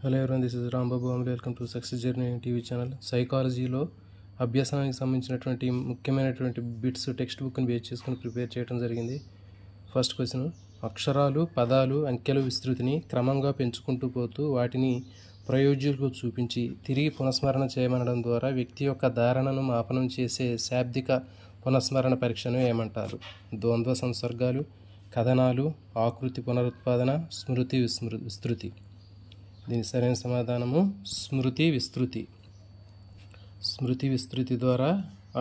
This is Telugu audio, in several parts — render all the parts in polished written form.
హలో ఎవరైనా this is Rambabu Amalu. Welcome to success journey TV channel. సైకాలజీలో అభ్యాసానికి సంబంధించినటువంటి ముఖ్యమైనటువంటి బిట్స్ టెక్స్ట్ బుక్ని బేస్ చేసుకుని ప్రిపేర్ చేయడం జరిగింది. ఫస్ట్ క్వశ్చన్: అక్షరాలు, పదాలు, అంకెల విస్తృతిని క్రమంగా పెంచుకుంటూ పోతూ వాటిని ప్రయోజ్యులకు చూపించి తిరిగి పునఃస్మరణ చేయమనడం ద్వారా వ్యక్తి యొక్క ధారణను మాపనం చేసే శాబ్దిక పునఃస్మరణ పరీక్షను ఏమంటారు? ద్వంద్వ సంసర్గాలు, కథనాలు, ఆకృతి పునరుత్పాదన, స్మృతి విస్తృతి. దీని సరైన సమాధానము స్మృతి విస్తృతి. స్మృతి విస్తృతి ద్వారా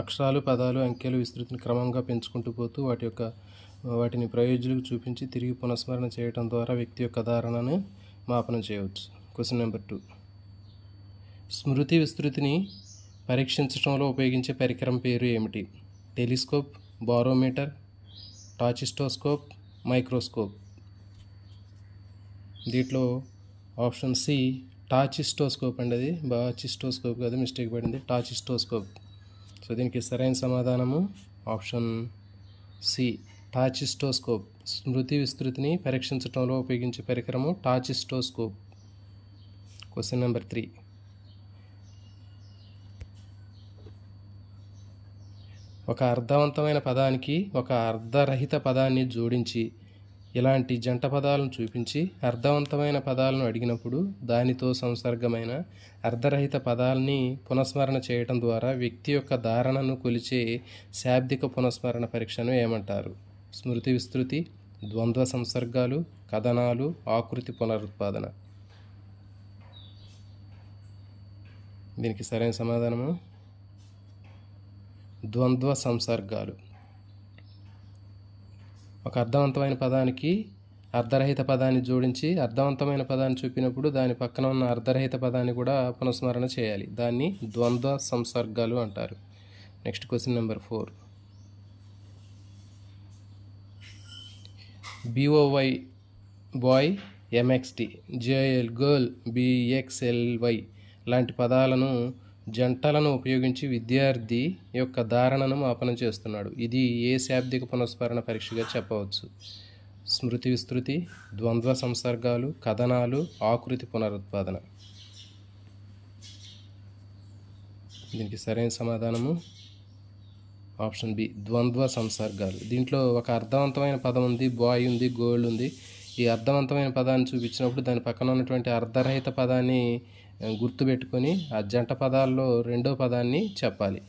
అక్షరాలు, పదాలు, అంకెలు విస్తృతిని క్రమంగా పెంచుకుంటూ పోతూ వాటిని ప్రయోజకులకు చూపించి తిరిగి పునఃస్మరణ చేయడం ద్వారా వ్యక్తి యొక్క ధారణను మాపనం చేయవచ్చు. Question number 2. స్మృతి విస్తృతిని పరీక్షించడంలో ఉపయోగించే పరికరం పేరు ఏమిటి? Telescope, barometer, tachistoscope, microscope. దీంట్లో ఆప్షన్ సి టాచిస్టోస్కోప్ అండి. అది బాచిస్టోస్కోప్ కాదు, మిస్టేక్ పడింది, టాచిస్టోస్కోప్. సో దీనికి సరైన సమాధానము ఆప్షన్ సి టాచిస్టోస్కోప్. స్మృతి విస్తృతిని పరీక్షించడంలో ఉపయోగించే పరికరము టాచిస్టోస్కోప్. Question number 3. ఒక అర్థవంతమైన పదానికి ఒక అర్ధరహిత పదాన్ని జోడించి ఇలాంటి జంట పదాలను చూపించి అర్థవంతమైన పదాలను అడిగినప్పుడు దానితో సంసర్గమైన అర్ధరహిత పదాలని పునఃస్మరణ చేయటం ద్వారా వ్యక్తి యొక్క ధారణను కొలిచే శాబ్దిక పునఃస్మరణ పరీక్షను ఏమంటారు? స్మృతి విస్తృతి, ద్వంద్వ సంసర్గాలు, కథనాలు, ఆకృతి పునరుత్పాదన. దీనికి సరైన సమాధానము ద్వంద్వ సంసర్గాలు. ఒక అర్థవంతమైన పదానికి అర్ధరహిత పదాన్ని జోడించి అర్థవంతమైన పదాన్ని చూపినప్పుడు దాని పక్కన ఉన్న అర్ధరహిత పదాన్ని కూడా పునఃస్మరణ చేయాలి. దాన్ని ద్వంద్వ సంసర్గాలు అంటారు. Next question number 4. BOY boy, MXT, JL girl, BXLY లాంటి పదాలను జంటలను ఉపయోగించి విద్యార్థి యొక్క ధారణను మాపనం చేస్తున్నాడు. ఇది ఏ శాబ్దిక పునఃస్మరణ పరీక్షగా చెప్పవచ్చు? స్మృతి విస్తృతి, ద్వంద్వ సంసర్గాలు, కథనాలు, ఆకృతి పునరుత్పాదన. దీనికి సరైన సమాధానము ఆప్షన్ బి ద్వంద్వ సంసర్గాలు. దీంట్లో ఒక అర్థవంతమైన పదం ఉంది, బాయ్ ఉంది, గర్ల్ ఉంది. ఈ అర్థవంతమైన పదాన్ని చూపించినప్పుడు దాని పక్కన ఉన్నటువంటి అర్ధరహిత పదాన్ని గుర్తుపెట్టుకొని ఆ జంట పదాల్లో రెండో పదాన్ని చెప్పాలి.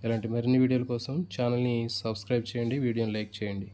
ఇలాంటి మరిన్ని వీడియోల కోసం ఛానల్ని సబ్స్క్రైబ్ చేయండి, వీడియోని లైక్ చేయండి.